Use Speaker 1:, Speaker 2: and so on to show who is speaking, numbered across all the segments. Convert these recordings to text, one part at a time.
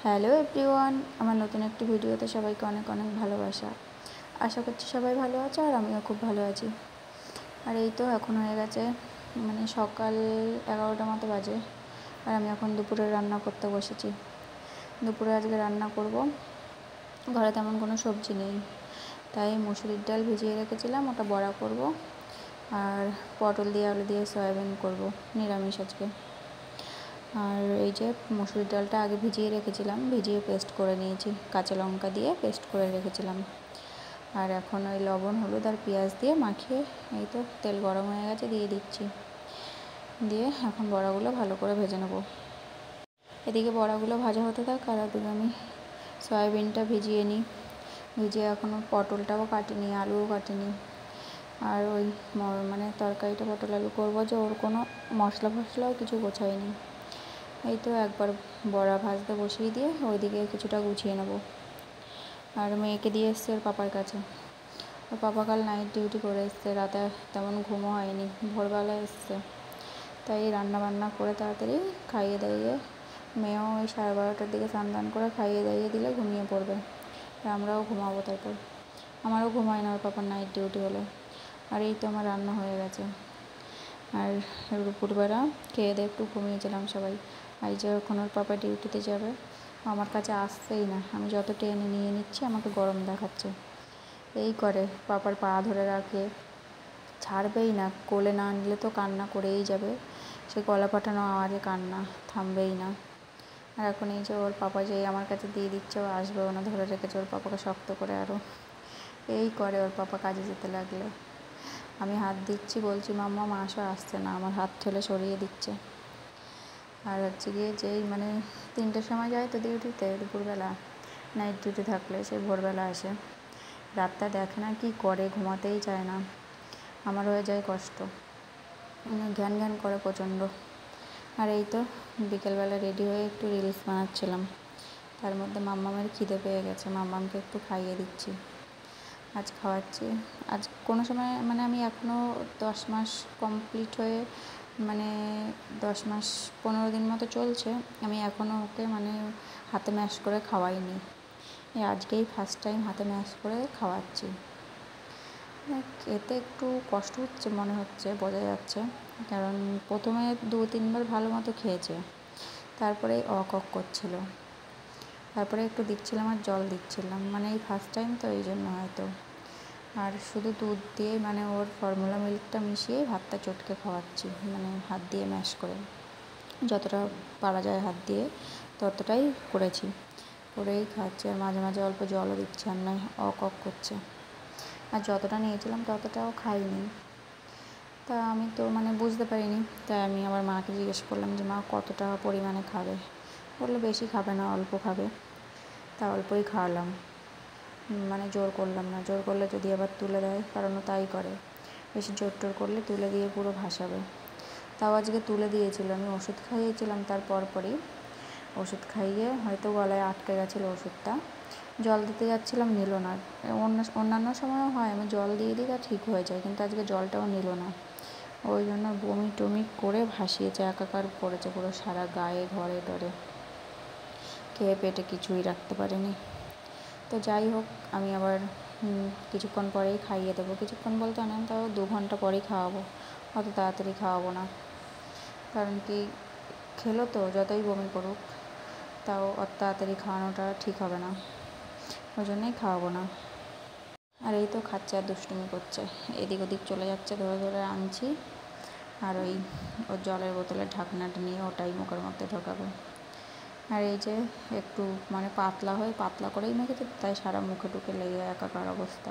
Speaker 1: Hello everyone, আমার নতুন একটি ভিডিওতে সবাইকে অনেক অনেক ভালোবাসা। আশা করছি সবাই ভালো আছে আর আমিও খুব ভালো আছি। আর এই তো এখন হয়ে গেছে সকাল 11টা মতো বাজে, আর আমি এখন দুপুরে রান্না করতে বসেছি। দুপুরে আজকে রান্না করব, ঘরে তেমন কোনো সবজি নেই, তাই মুসুরির ডাল ভিজিয়ে রেখেছিলাম, ওটা বড়া করব। আর পটল দিয়ে আলু দিয়ে সয়াবিন করব, নিরামিষ আজকে। আর এই যে মসুরির ডালটা আগে ভিজিয়ে রেখেছিলাম, ভিজিয়ে পেস্ট করে নিয়েছি, কাঁচা লঙ্কা দিয়ে পেস্ট করে রেখেছিলাম। আর এখন ওই লবণ হলুদ আর পেঁয়াজ দিয়ে মাখিয়ে এই তো তেল গরম হয়ে গেছে, দিয়ে দিচ্ছি। দিয়ে এখন বড়াগুলো ভালো করে ভেজে নেব। এদিকে বড়াগুলো ভাজা হতে থাক, আর ওদিকে আমি সয়াবিনটা ভিজিয়ে নিই। ভিজিয়ে এখনও পটলটাও কাটিনি, আলুও কাটিনি। আর ওই তরকারিটা পটল আলু করবো যে, ওর কোনো মশলা ফশলাও কিছু গোছাইনি। এই তো একবার বড়া ভাজতে বসিয়ে দিয়ে ওইদিকে কিছুটা গুছিয়ে নেব। আর মেয়েকে দিয়ে এসছে ওর পাপার কাছে। ওর পাপা কাল নাইট ডিউটি করে এসছে, রাতে তেমন ঘুমও হয়নি, ভোরবেলা এসছে। তাই রান্না বান্না করে তাড়াতাড়ি খাইয়ে দাইয়ে, মেয়েও ওই 12:30টার দিকে স্নান করে খাইয়ে দাইয়ে দিলে ঘুমিয়ে পড়বে, আর আমরাও ঘুমাবো। তারপর আমারও ঘুম হয় না ওর পাপার নাইট ডিউটি হলে। আর এই তো আমার রান্না হয়ে গেছে। আর দুপুরবেলা খেয়ে দিয়ে একটু ঘুমিয়েছিলাম সবাই। আর যে এখন ওর পাপা ডিউটিতে যাবে, আমার কাছে আসছেই না, আমি যত টেনে নিয়ে নিচ্ছি আমাকে গরম দেখাচ্ছে। এই করে পাপার পা ধরে রাখে, ছাড়বেই না, কোলে না নিলে তো কান্না করেই যাবে, সে গলা পাঠানো আওয়াজে কান্না থামবেই না। আর এখন এই যে ওর পাপা যেই আমার কাছে দিয়ে দিচ্ছে, ও আসবেও না, ধরে রেখেছে ওর পাপাকে শক্ত করে আরও। এই করে ওর পাপা কাজে যেতে লাগলে। আমি হাত দিচ্ছি, বলছি মাম্মা আসো, আসছে না, আমার হাত ঠেলে সরিয়ে দিচ্ছে। আর হচ্ছে গিয়ে যেই 3টের সময় যায় তো ডিউটিতে, দুপুরবেলা নাইট ডিউটি থাকলে সে ভোরবেলা আসে, রাতটা দেখে না, কি করে, ঘুমাতেই চায় না। আমার হয়ে যায় কষ্ট, ঘ্যান ঘ্যান করে প্রচণ্ড। আর এই তো বিকেলবেলা রেডি হয়ে একটু রিলস বানাচ্ছিলাম, তার মধ্যে মাম্মামের খিদে পেয়ে গেছে, মাম্মামকে একটু খাইয়ে দিচ্ছি। আজ খাওয়াচ্ছি। আজ কোনো সময় আমি এখনও 10 মাস কমপ্লিট হয়ে 10 মাস 15 দিন মতো চলছে, আমি এখনও ওকে হাতে ম্যাশ করে খাওয়াইনি। আজকেই ফার্স্ট টাইম হাতে ম্যাশ করে খাওয়াচ্ছি। এতে একটু কষ্ট হচ্ছে মনে হচ্ছে, বোঝা যাচ্ছে, কারণ প্রথমে 2-3 বার ভালো মতো খেয়েছে, তারপরে অক করছিল, তারপরে একটু দিচ্ছিলাম আর জল দিচ্ছিলাম, এই ফার্স্ট টাইম তো এই জন্য হয়তো। আর শুধু দুধ দিয়ে ওর ফর্মুলা মিল্কটা মিশিয়ে ভাতটা চটকে খাওয়াচ্ছি, হাত দিয়ে ম্যাশ করে, যতটা পারা যায় হাত দিয়ে ততটাই করেছি, করেই খাচ্ছি। আর মাঝে মাঝে অল্প জলও দিচ্ছি, আর নয় অক করছে। আর যতটা নিয়েছিলাম ততটাও খাইনি, তা আমি তো বুঝতে পারিনি। তাই আমি আবার মাকে জিজ্ঞেস করলাম যে মা কতটা পরিমাণে খাবে, বললো বেশি খাবে না, অল্প খাবে। তা অল্পই খাওয়ালাম, জোর করলাম না, জোর করলে যদি আবার তুলে দেয়, কারণ ও তাই করে, বেশি জোর টোর করলে তুলে দিয়ে পুরো ভাসাবে। তাও আজকে তুলে দিয়েছিল, আমি ওষুধ খাইয়েছিলাম, তার পরপরই ওষুধ খাইয়ে হয়তো গলায় আটকে গেছিলো ওষুধটা, জল দিতে যাচ্ছিলাম, নিল না। অন্যান্য সময়ও হয় আমি জল দিয়ে দিই, তা ঠিক হয়ে যায়, কিন্তু আজকে জলটাও নিল না, ওই জন্য বমি টমি করে ভাসিয়েছে, একাকার করেছে পুরো সারা গায়ে, ঘরে টরে, খেয়ে পেটে কিছুই রাখতে পারেনি। তো যাই হোক, আমি আবার কিছুক্ষণ পরেই খাইয়ে দেবো, কিছুক্ষণ বলতে তাও 2 ঘন্টা পরেই খাওয়াবো, অত তাড়াতাড়ি খাওয়াবো না, কারণ কি খেলো তো যতই বমি করুক, তাও অত তাড়াতাড়ি খাওয়ানোটা ঠিক হবে না, ওই জন্যই খাওয়াবো না। আর এই তো খাচ্ছে আর দুষ্টুমি করছে, এদিক ওদিক চলে যাচ্ছে, ধরে ধরে আনছি, আর ওর জলের বোতলের ঢাকনাটা নিয়ে ওটাই মুখের মধ্যে ঢোকাবে। আর এই যে একটু পাতলা করেই মেখেছে, তাই সারা মুখে টুকে লেগে একাকার অবস্থা।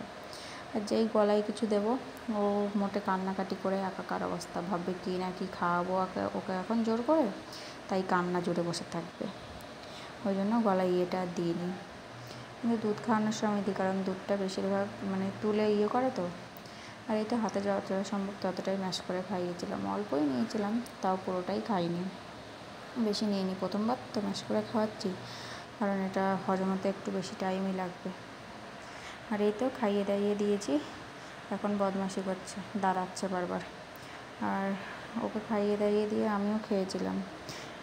Speaker 1: আর যেই গলায় কিছু দেবো, ও মোটে কান্নাকাটি করে একাকার অবস্থা, ভাববে কি না কি খাওয়াবো ওকে এখন জোর করে, তাই কান্না জুড়ে বসে থাকবে, ওই জন্য গলায় ইয়েটা দিইনি। কিন্তু দুধ খাওয়ানোর সময় দিই, কারণ দুধটা বেশিরভাগ তুলে করে তো। আর এই তো হাতে যতটা সম্ভব ততটাই ম্যাশ করে খাইয়েছিলাম, অল্পই নিয়েছিলাম, তাও পুরোটাই খাইনি, বেশি নিইনি, প্রথমবার তো ম্যাশ করে খাওয়াচ্ছি, কারণ এটা হজম হতে একটু বেশি টাইমই লাগবে। আর এই তো খাইয়ে দাইয়ে দিয়েছি, এখন বদমাশি করছে, দাঁড়াচ্ছে বারবার। আর ওকে খাইয়ে দাইয়ে দিয়ে আমিও খেয়েছিলাম,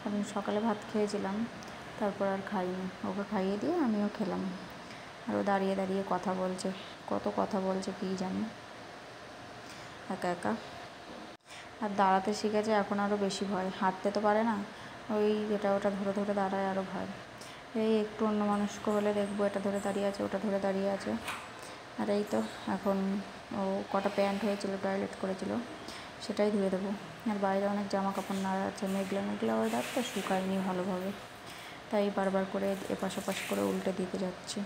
Speaker 1: কারণ সকালে ভাত খেয়েছিলাম, তারপর আর খাইনি, ওকে খাইয়ে দিয়ে আমিও খেলাম। আর ও দাঁড়িয়ে দাঁড়িয়ে কথা বলছে, কত কথা বলছে কী জানি একা একা। আর দাঁড়াতে শিখেছে, এখন আরও বেশি ভয়, হাঁটতে তো পারে না, ওই এটা ওটা ধরে ধরে দাঁড়ায়, আরও ভয়। এই একটু অন্যমনস্ক হলে দেখবো এটা ধরে দাঁড়িয়ে আছে, ওটা ধরে দাঁড়িয়ে আছে। আর এই তো এখন ও কটা প্যান্ট হয়েছিল, টয়লেট করেছিল, সেটাই ধুয়ে দেবো। আর বাইরে অনেক জামা কাপড় নাড়া আছে, মেঘলা মেঘলা ওয়েদার তো, শুকায়নি ভালোভাবে, তাই বারবার করে এপাশ ওপাশ করে উল্টে দিতে যাচ্ছি,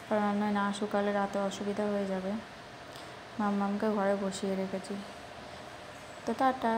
Speaker 1: কারণ নয় না শুকালে রাতে অসুবিধা হয়ে যাবে। মামকে ঘরে বসিয়ে রেখেছি। তো টাটা।